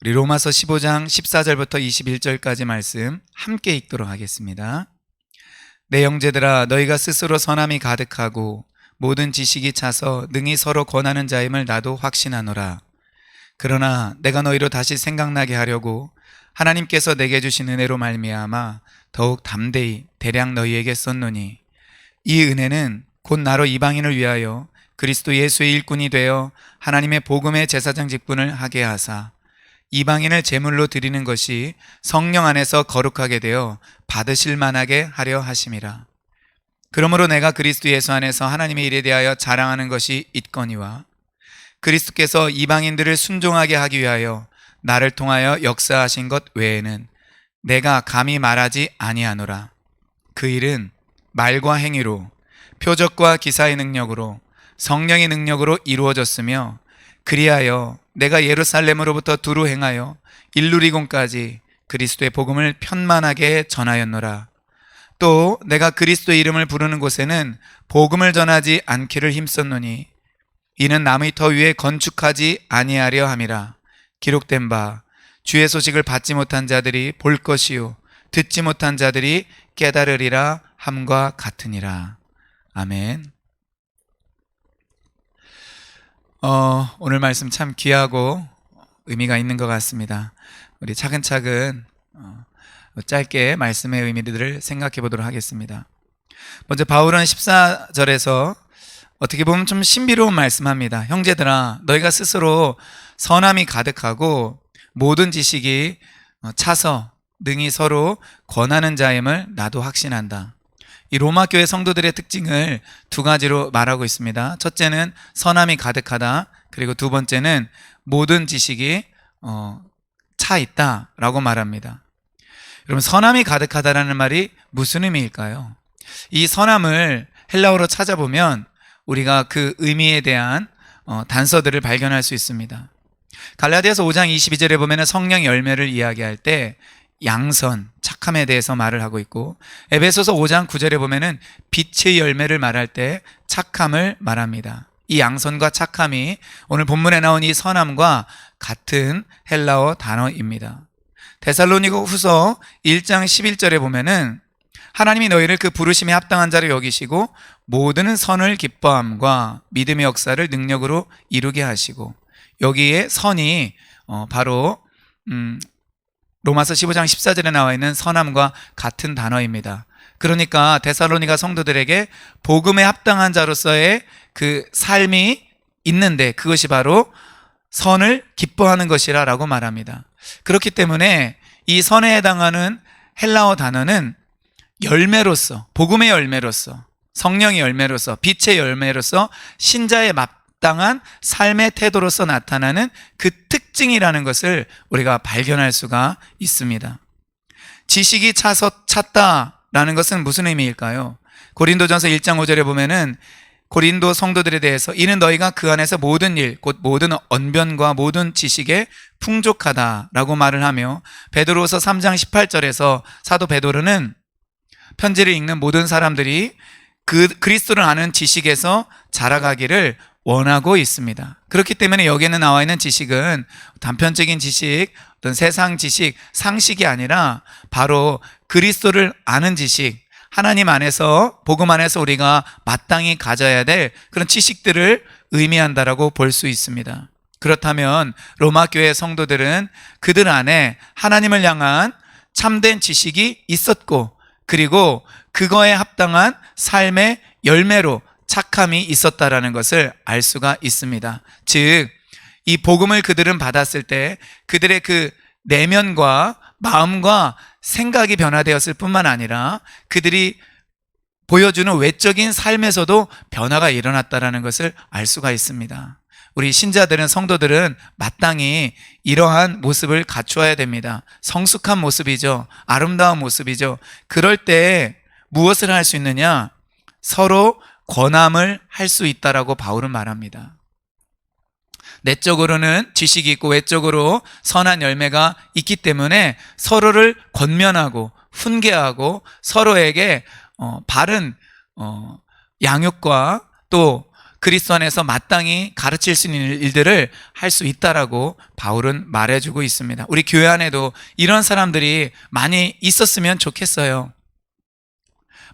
우리 로마서 15장 14절부터 21절까지 말씀 함께 읽도록 하겠습니다. 내 형제들아, 너희가 스스로 선함이 가득하고 모든 지식이 차서 능히 서로 권하는 자임을 나도 확신하노라. 그러나 내가 너희로 다시 생각나게 하려고 하나님께서 내게 주신 은혜로 말미암아 더욱 담대히 대량 너희에게 썼노니, 이 은혜는 곧 나로 이방인을 위하여 그리스도 예수의 일꾼이 되어 하나님의 복음의 제사장 직분을 하게 하사 이방인을 제물로 드리는 것이 성령 안에서 거룩하게 되어 받으실 만하게 하려 하심이라. 그러므로 내가 그리스도 예수 안에서 하나님의 일에 대하여 자랑하는 것이 있거니와, 그리스도께서 이방인들을 순종하게 하기 위하여 나를 통하여 역사하신 것 외에는 내가 감히 말하지 아니하노라. 그 일은 말과 행위로, 표적과 기사의 능력으로, 성령의 능력으로 이루어졌으며, 그리하여 내가 예루살렘으로부터 두루 행하여 일루리곤까지 그리스도의 복음을 편만하게 전하였노라. 또 내가 그리스도의 이름을 부르는 곳에는 복음을 전하지 않기를 힘썼노니, 이는 남의 터 위에 건축하지 아니하려 함이라. 기록된 바 주의 소식을 받지 못한 자들이 볼 것이요 듣지 못한 자들이 깨달으리라 함과 같으니라. 아멘. 오늘 말씀 참 귀하고 의미가 있는 것 같습니다. 우리 차근차근 짧게 말씀의 의미들을 생각해 보도록 하겠습니다. 먼저 바울은 14절에서 어떻게 보면 좀 신비로운 말씀합니다. 형제들아, 너희가 스스로 선함이 가득하고 모든 지식이 차서 능히 서로 권하는 자임을 나도 확신한다. 이 로마 교회 성도들의 특징을 두 가지로 말하고 있습니다. 첫째는 선함이 가득하다. 그리고 두 번째는 모든 지식이 차 있다라고 말합니다. 여러분, 선함이 가득하다라는 말이 무슨 의미일까요? 이 선함을 헬라어로 찾아보면 우리가 그 의미에 대한 단서들을 발견할 수 있습니다. 갈라디아서 5장 22절에 보면 성령 열매를 이야기할 때 양선, 착함에 대해서 말을 하고 있고, 에베소서 5장 9절에 보면은 빛의 열매를 말할 때 착함을 말합니다. 이 양선과 착함이 오늘 본문에 나온 이 선함과 같은 헬라어 단어입니다. 데살로니가 후서 1장 11절에 보면은 하나님이 너희를 그 부르심에 합당한 자로 여기시고 모든 선을 기뻐함과 믿음의 역사를 능력으로 이루게 하시고, 여기에 선이 바로 로마서 15장 14절에 나와 있는 선함과 같은 단어입니다. 그러니까 데살로니가 성도들에게 복음에 합당한 자로서의 그 삶이 있는데 그것이 바로 선을 기뻐하는 것이라고 말합니다. 그렇기 때문에 이 선에 해당하는 헬라어 단어는 열매로서, 복음의 열매로서, 성령의 열매로서, 빛의 열매로서 신자의 마땅한 삶의 태도로서 나타나는 그 특징이라는 것을 우리가 발견할 수가 있습니다. 지식이 차서 찼다라는 것은 무슨 의미일까요? 고린도전서 1장 5절에 보면은 고린도 성도들에 대해서 이는 너희가 그 안에서 모든 일, 곧 모든 언변과 모든 지식에 풍족하다라고 말을 하며, 베드로서 3장 18절에서 사도 베드로는 편지를 읽는 모든 사람들이 그 그리스도를 아는 지식에서 자라가기를 원하고 있습니다. 그렇기 때문에 여기에는 나와 있는 지식은 단편적인 지식, 어떤 세상 지식, 상식이 아니라 바로 그리스도를 아는 지식, 하나님 안에서, 복음 안에서 우리가 마땅히 가져야 될 그런 지식들을 의미한다라고 볼 수 있습니다. 그렇다면 로마 교회 성도들은 그들 안에 하나님을 향한 참된 지식이 있었고, 그리고 그거에 합당한 삶의 열매로 착함이 있었다라는 것을 알 수가 있습니다. 즉, 이 복음을 그들은 받았을 때 그들의 그 내면과 마음과 생각이 변화되었을 뿐만 아니라 그들이 보여주는 외적인 삶에서도 변화가 일어났다라는 것을 알 수가 있습니다. 우리 신자들은, 성도들은 마땅히 이러한 모습을 갖추어야 됩니다. 성숙한 모습이죠. 아름다운 모습이죠. 그럴 때 무엇을 할 수 있느냐? 서로 권함을 할 수 있다라고 바울은 말합니다. 내적으로는 지식이 있고 외적으로 선한 열매가 있기 때문에 서로를 권면하고 훈계하고 서로에게 바른 양육과 또 그리스도 안에서 마땅히 가르칠 수 있는 일들을 할 수 있다라고 바울은 말해주고 있습니다. 우리 교회 안에도 이런 사람들이 많이 있었으면 좋겠어요.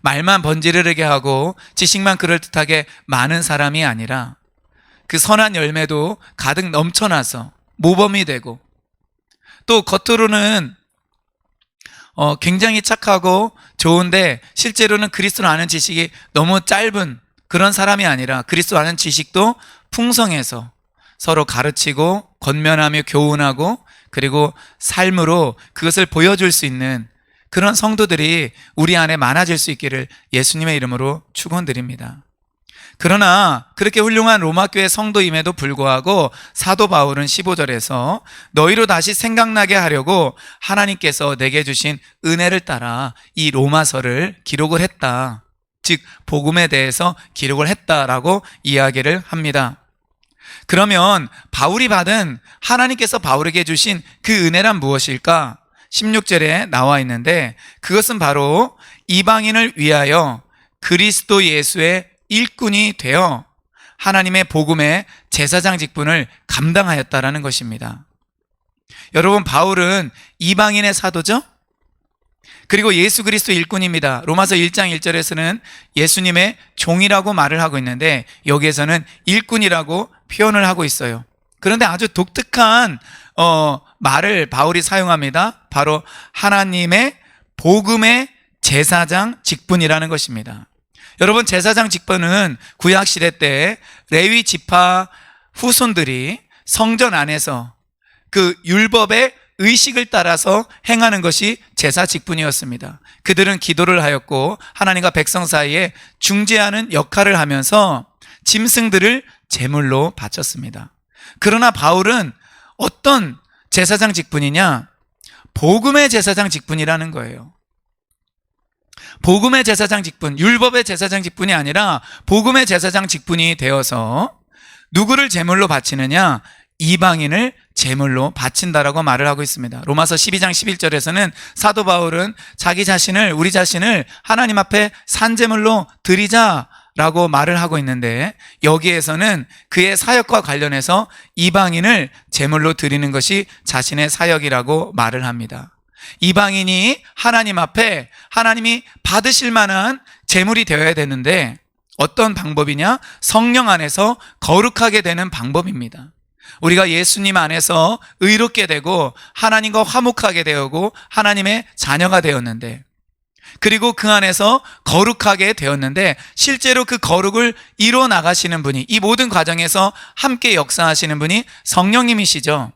말만 번지르르게 하고 지식만 그럴듯하게 많은 사람이 아니라 그 선한 열매도 가득 넘쳐나서 모범이 되고, 또 겉으로는 굉장히 착하고 좋은데 실제로는 그리스도를 아는 지식이 너무 짧은 그런 사람이 아니라 그리스도 아는 지식도 풍성해서 서로 가르치고 권면하며 교훈하고 그리고 삶으로 그것을 보여줄 수 있는 그런 성도들이 우리 안에 많아질 수 있기를 예수님의 이름으로 축원드립니다. 그러나 그렇게 훌륭한 로마 교회 성도임에도 불구하고 사도 바울은 15절에서 너희로 다시 생각나게 하려고 하나님께서 내게 주신 은혜를 따라 이 로마서를 기록을 했다. 즉 복음에 대해서 기록을 했다라고 이야기를 합니다. 그러면 바울이 받은 하나님께서 바울에게 주신 그 은혜란 무엇일까? 16절에 나와 있는데 그것은 바로 이방인을 위하여 그리스도 예수의 일꾼이 되어 하나님의 복음의 제사장 직분을 감당하였다라는 것입니다. 여러분, 바울은 이방인의 사도죠? 그리고 예수 그리스도 일꾼입니다. 로마서 1장 1절에서는 예수님의 종이라고 말을 하고 있는데 여기에서는 일꾼이라고 표현을 하고 있어요. 그런데 아주 독특한 말을 바울이 사용합니다. 바로 하나님의 복음의 제사장 직분이라는 것입니다. 여러분, 제사장 직분은 구약시대 때 레위 지파 후손들이 성전 안에서 그 율법의 의식을 따라서 행하는 것이 제사 직분이었습니다. 그들은 기도를 하였고 하나님과 백성 사이에 중재하는 역할을 하면서 짐승들을 제물로 바쳤습니다. 그러나 바울은 어떤 제사장 직분이냐? 복음의 제사장 직분이라는 거예요. 복음의 제사장 직분, 율법의 제사장 직분이 아니라 복음의 제사장 직분이 되어서 누구를 제물로 바치느냐? 이방인을 제물로 바친다라고 말을 하고 있습니다. 로마서 12장 11절에서는 사도 바울은 우리 자신을 하나님 앞에 산제물로 드리자라고 말을 하고 있는데 여기에서는 그의 사역과 관련해서 이방인을 제물로 드리는 것이 자신의 사역이라고 말을 합니다. 이방인이 하나님 앞에 하나님이 받으실 만한 제물이 되어야 되는데 어떤 방법이냐? 성령 안에서 거룩하게 되는 방법입니다. 우리가 예수님 안에서 의롭게 되고 하나님과 화목하게 되고 하나님의 자녀가 되었는데, 그리고 그 안에서 거룩하게 되었는데 실제로 그 거룩을 이루어 나가시는 분이, 이 모든 과정에서 함께 역사하시는 분이 성령님이시죠.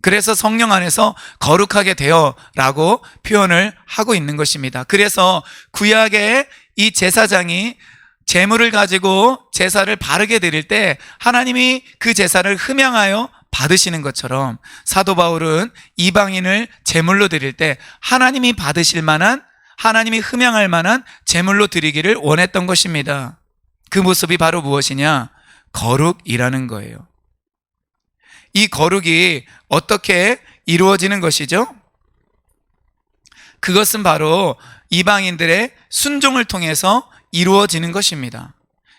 그래서 성령 안에서 거룩하게 되어라고 표현을 하고 있는 것입니다. 그래서 구약의 이 제사장이 제물을 가지고 제사를 바르게 드릴 때 하나님이 그 제사를 흠양하여 받으시는 것처럼 사도 바울은 이방인을 제물로 드릴 때 하나님이 받으실 만한, 하나님이 흠양할 만한 제물로 드리기를 원했던 것입니다. 그 모습이 바로 무엇이냐? 거룩이라는 거예요. 이 거룩이 어떻게 이루어지는 것이죠? 그것은 바로 이방인들의 순종을 통해서 이루어지는 것입니다.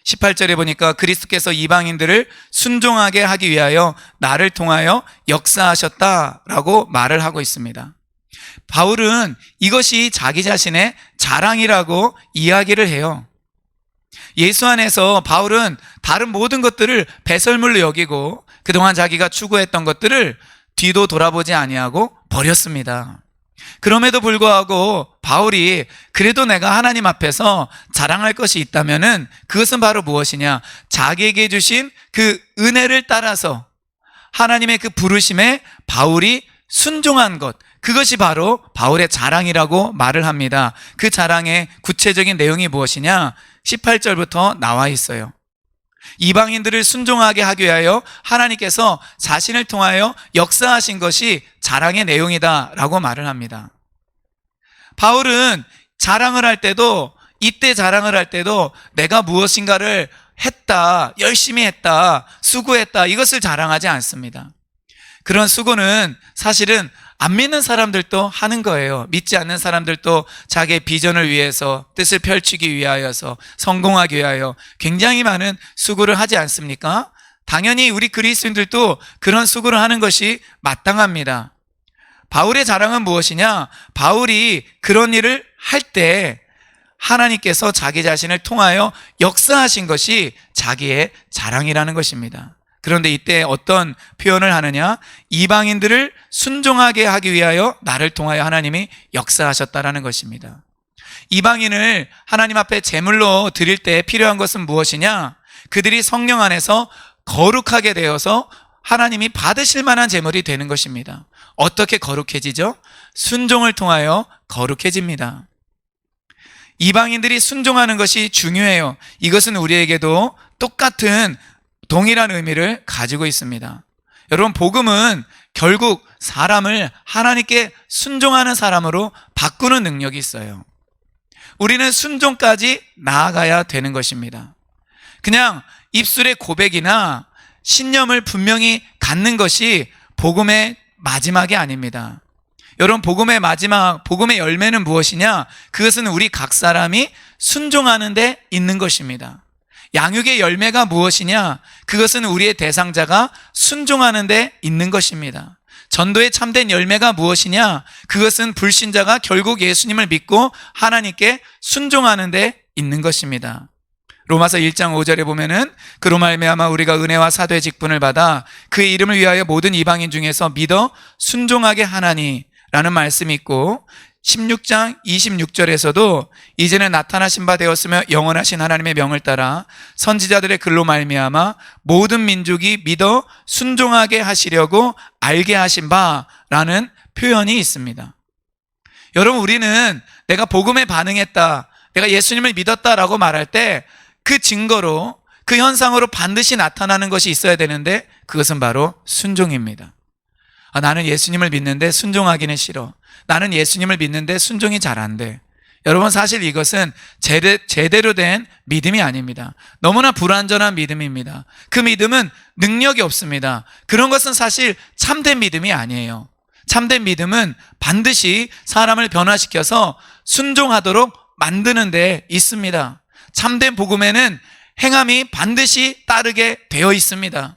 18절에 보니까 그리스도께서 이방인들을 순종하게 하기 위하여 나를 통하여 역사하셨다라고 말을 하고 있습니다. 바울은 이것이 자기 자신의 자랑이라고 이야기를 해요. 예수 안에서 바울은 다른 모든 것들을 배설물로 여기고 그동안 자기가 추구했던 것들을 뒤도 돌아보지 아니하고 버렸습니다. 그럼에도 불구하고 바울이 그래도 내가 하나님 앞에서 자랑할 것이 있다면은 그것은 바로 무엇이냐? 자기에게 주신 그 은혜를 따라서 하나님의 그 부르심에 바울이 순종한 것, 그것이 바로 바울의 자랑이라고 말을 합니다. 그 자랑의 구체적인 내용이 무엇이냐? 18절부터 나와 있어요. 이방인들을 순종하게 하기 위하여 하나님께서 자신을 통하여 역사하신 것이 자랑의 내용이다 라고 말을 합니다. 바울은 자랑을 할 때도, 이때 자랑을 할 때도 내가 무엇인가를 했다, 열심히 했다, 수고했다, 이것을 자랑하지 않습니다. 그런 수고는 사실은 안 믿는 사람들도 하는 거예요. 믿지 않는 사람들도 자기의 비전을 위해서, 뜻을 펼치기 위하여서, 성공하기 위하여 굉장히 많은 수고를 하지 않습니까? 당연히 우리 그리스도인들도 그런 수고를 하는 것이 마땅합니다. 바울의 자랑은 무엇이냐? 바울이 그런 일을 할 때 하나님께서 자기 자신을 통하여 역사하신 것이 자기의 자랑이라는 것입니다. 그런데 이때 어떤 표현을 하느냐? 이방인들을 순종하게 하기 위하여 나를 통하여 하나님이 역사하셨다라는 것입니다. 이방인을 하나님 앞에 제물로 드릴 때 필요한 것은 무엇이냐? 그들이 성령 안에서 거룩하게 되어서 하나님이 받으실 만한 제물이 되는 것입니다. 어떻게 거룩해지죠? 순종을 통하여 거룩해집니다. 이방인들이 순종하는 것이 중요해요. 이것은 우리에게도 똑같은 동일한 의미를 가지고 있습니다. 여러분, 복음은 결국 사람을 하나님께 순종하는 사람으로 바꾸는 능력이 있어요. 우리는 순종까지 나아가야 되는 것입니다. 그냥 입술의 고백이나 신념을 분명히 갖는 것이 복음의 마지막이 아닙니다. 여러분, 복음의 마지막, 복음의 열매는 무엇이냐? 그것은 우리 각 사람이 순종하는 데 있는 것입니다. 양육의 열매가 무엇이냐? 그것은 우리의 대상자가 순종하는 데 있는 것입니다. 전도의 참된 열매가 무엇이냐? 그것은 불신자가 결국 예수님을 믿고 하나님께 순종하는 데 있는 것입니다. 로마서 1장 5절에 보면은 그로 말미암아 우리가 은혜와 사도의 직분을 받아 그의 이름을 위하여 모든 이방인 중에서 믿어 순종하게 하나니 라는 말씀이 있고, 16장 26절에서도 이제는 나타나신 바 되었으며 영원하신 하나님의 명을 따라 선지자들의 글로 말미암아 모든 민족이 믿어 순종하게 하시려고 알게 하신 바라는 표현이 있습니다. 여러분, 우리는 내가 복음에 반응했다, 내가 예수님을 믿었다라고 말할 때 그 증거로, 그 현상으로 반드시 나타나는 것이 있어야 되는데 그것은 바로 순종입니다. 나는 예수님을 믿는데 순종하기는 싫어. 나는 예수님을 믿는데 순종이 잘 안 돼. 여러분, 사실 이것은 제대로 된 믿음이 아닙니다. 너무나 불완전한 믿음입니다. 그 믿음은 능력이 없습니다. 그런 것은 사실 참된 믿음이 아니에요. 참된 믿음은 반드시 사람을 변화시켜서 순종하도록 만드는 데 있습니다. 참된 복음에는 행함이 반드시 따르게 되어 있습니다.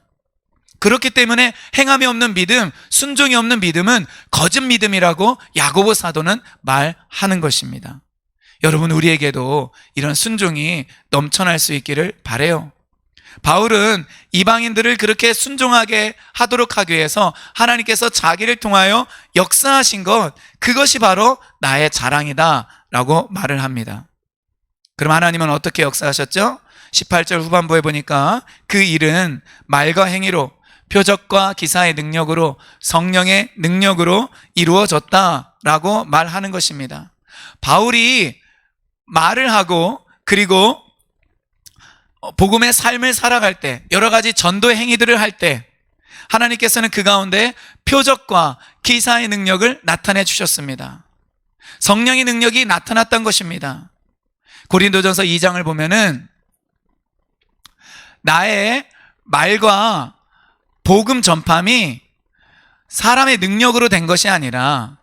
그렇기 때문에 행함이 없는 믿음, 순종이 없는 믿음은 거짓 믿음이라고 야고보 사도는 말하는 것입니다. 여러분, 우리에게도 이런 순종이 넘쳐날 수 있기를 바라요. 바울은 이방인들을 그렇게 순종하게 하도록 하기 위해서 하나님께서 자기를 통하여 역사하신 것, 그것이 바로 나의 자랑이다 라고 말을 합니다. 그럼 하나님은 어떻게 역사하셨죠? 18절 후반부에 보니까 그 일은 말과 행위로, 표적과 기사의 능력으로, 성령의 능력으로 이루어졌다라고 말하는 것입니다. 바울이 말을 하고 그리고 복음의 삶을 살아갈 때, 여러 가지 전도의 행위들을 할 때 하나님께서는 그 가운데 표적과 기사의 능력을 나타내 주셨습니다. 성령의 능력이 나타났던 것입니다. 고린도전서 2장을 보면은 나의 말과 복음 전함이 사람의 능력으로 된 것이 아니라,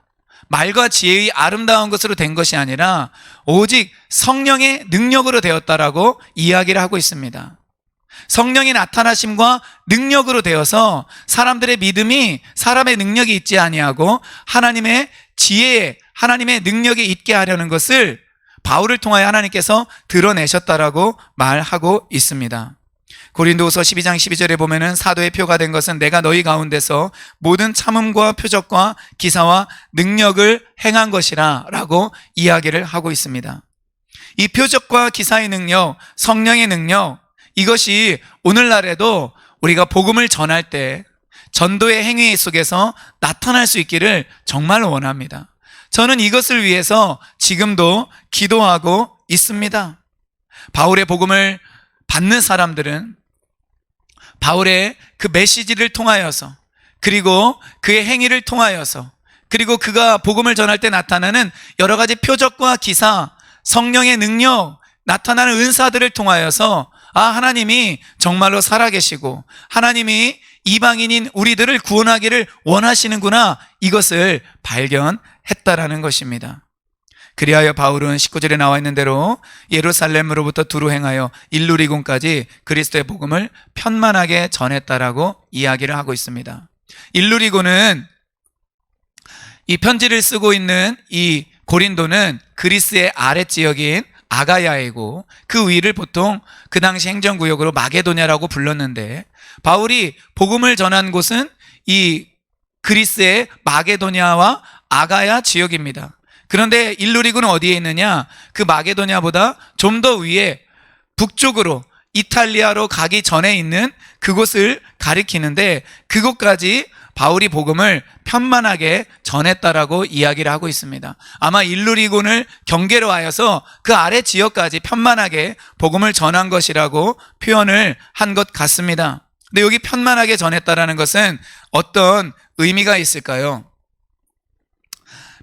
말과 지혜의 아름다운 것으로 된 것이 아니라 오직 성령의 능력으로 되었다라고 이야기를 하고 있습니다. 성령의 나타나심과 능력으로 되어서 사람들의 믿음이 사람의 능력이 있지 아니하고 하나님의 지혜에, 하나님의 능력이 있게 하려는 것을 바울을 통하여 하나님께서 드러내셨다라고 말하고 있습니다. 고린도후서 12장 12절에 보면은 사도의 표가 된 것은 내가 너희 가운데서 모든 참음과 표적과 기사와 능력을 행한 것이라 라고 이야기를 하고 있습니다. 이 표적과 기사의 능력, 성령의 능력, 이것이 오늘날에도 우리가 복음을 전할 때 전도의 행위 속에서 나타날 수 있기를 정말 원합니다. 저는 이것을 위해서 지금도 기도하고 있습니다. 바울의 복음을 받는 사람들은 바울의 그 메시지를 통하여서, 그리고 그의 행위를 통하여서, 그리고 그가 복음을 전할 때 나타나는 여러 가지 표적과 기사, 성령의 능력, 나타나는 은사들을 통하여서 하나님이 정말로 살아계시고 하나님이 이방인인 우리들을 구원하기를 원하시는구나, 이것을 발견했다라는 것입니다. 그리하여 바울은 19절에 나와 있는 대로 예루살렘으로부터 두루 행하여 일루리곤까지 그리스도의 복음을 편만하게 전했다라고 이야기를 하고 있습니다. 일루리곤은, 이 편지를 쓰고 있는 이 고린도는 그리스의 아랫지역인 아가야이고, 그 위를 보통 그 당시 행정구역으로 마게도냐라고 불렀는데, 바울이 복음을 전한 곳은 이 그리스의 마게도냐와 아가야 지역입니다. 그런데 일루리곤은 어디에 있느냐? 그 마게도냐보다 좀 더 위에 북쪽으로 이탈리아로 가기 전에 있는 그곳을 가리키는데, 그곳까지 바울이 복음을 편만하게 전했다라고 이야기를 하고 있습니다. 아마 일루리곤을 경계로 하여서 그 아래 지역까지 편만하게 복음을 전한 것이라고 표현을 한 것 같습니다. 근데 여기 편만하게 전했다라는 것은 어떤 의미가 있을까요?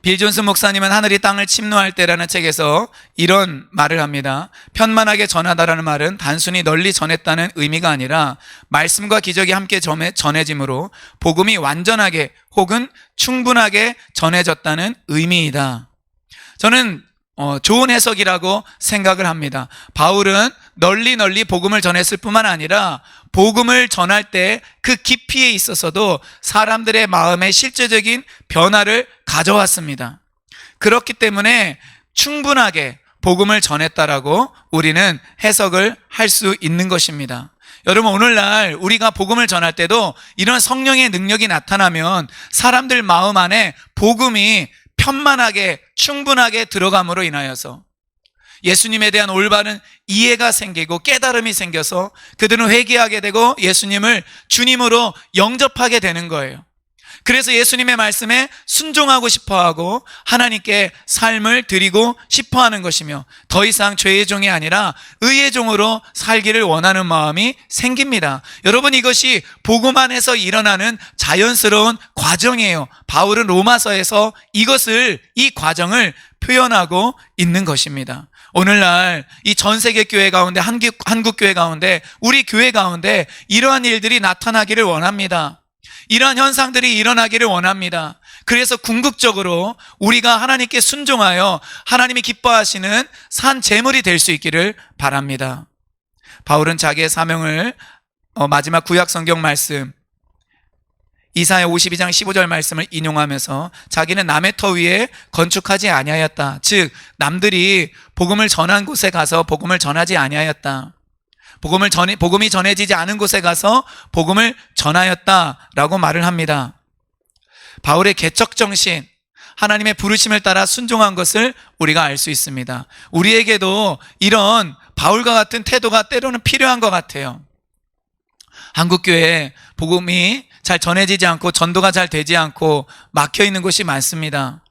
빌 존슨 목사님은 하늘이 땅을 침노할 때라는 책에서 이런 말을 합니다. 편만하게 전하다라는 말은 단순히 널리 전했다는 의미가 아니라 말씀과 기적이 함께 전해짐으로 복음이 완전하게 혹은 충분하게 전해졌다는 의미이다. 저는 좋은 해석이라고 생각을 합니다. 바울은 널리 복음을 전했을 뿐만 아니라 복음을 전할 때 그 깊이에 있어서도 사람들의 마음에 실제적인 변화를 가져왔습니다. 그렇기 때문에 충분하게 복음을 전했다라고 우리는 해석을 할 수 있는 것입니다. 여러분, 오늘날 우리가 복음을 전할 때도 이런 성령의 능력이 나타나면 사람들 마음 안에 복음이 편만하게 충분하게 들어감으로 인하여서 예수님에 대한 올바른 이해가 생기고 깨달음이 생겨서 그들은 회개하게 되고 예수님을 주님으로 영접하게 되는 거예요. 그래서 예수님의 말씀에 순종하고 싶어하고 하나님께 삶을 드리고 싶어하는 것이며, 더 이상 죄의 종이 아니라 의의 종으로 살기를 원하는 마음이 생깁니다. 여러분, 이것이 복음 안에서 일어나는 자연스러운 과정이에요. 바울은 로마서에서 이 과정을 표현하고 있는 것입니다. 오늘날 이 전 세계 교회 가운데, 한국 교회 가운데, 우리 교회 가운데 이러한 일들이 나타나기를 원합니다. 이러한 현상들이 일어나기를 원합니다. 그래서 궁극적으로 우리가 하나님께 순종하여 하나님이 기뻐하시는 산 제물이 될 수 있기를 바랍니다. 바울은 자기의 사명을 마지막 구약 성경 말씀 이사야 52장 15절 말씀을 인용하면서 자기는 남의 터 위에 건축하지 아니하였다. 즉 남들이 복음을 전한 곳에 가서 복음을 전하지 아니하였다. 복음이 전해지지 않은 곳에 가서 복음을 전하였다라고 말을 합니다. 바울의 개척 정신, 하나님의 부르심을 따라 순종한 것을 우리가 알 수 있습니다. 우리에게도 이런 바울과 같은 태도가 때로는 필요한 것 같아요. 한국교회에 복음이 잘 전해지지 않고 전도가 잘 되지 않고 막혀 있는 곳이 많습니다.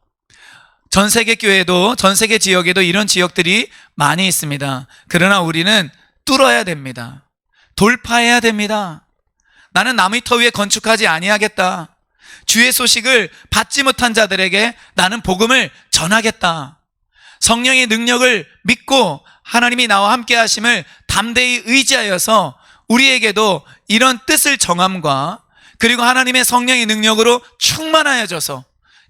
전 세계 교회도, 전 세계 지역에도 이런 지역들이 많이 있습니다. 그러나 우리는 뚫어야 됩니다. 돌파해야 됩니다. 나는 남의 터 위에 건축하지 아니하겠다. 주의 소식을 받지 못한 자들에게 나는 복음을 전하겠다. 성령의 능력을 믿고 하나님이 나와 함께 하심을 담대히 의지하여서 우리에게도 이런 뜻을 정함과 그리고 하나님의 성령의 능력으로 충만하여져서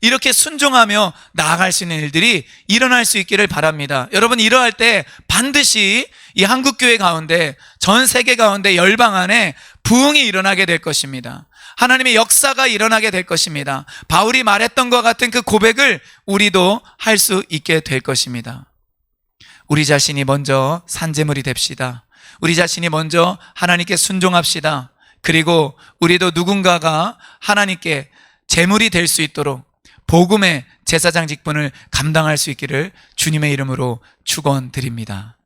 이렇게 순종하며 나아갈 수 있는 일들이 일어날 수 있기를 바랍니다. 여러분, 이러할 때 반드시 이 한국교회 가운데, 전 세계 가운데, 열방 안에 부흥이 일어나게 될 것입니다. 하나님의 역사가 일어나게 될 것입니다. 바울이 말했던 것 같은 그 고백을 우리도 할 수 있게 될 것입니다. 우리 자신이 먼저 산제물이 됩시다. 우리 자신이 먼저 하나님께 순종합시다. 그리고 우리도 누군가가 하나님께 제물이 될 수 있도록 복음의 제사장 직분을 감당할 수 있기를 주님의 이름으로 축원드립니다.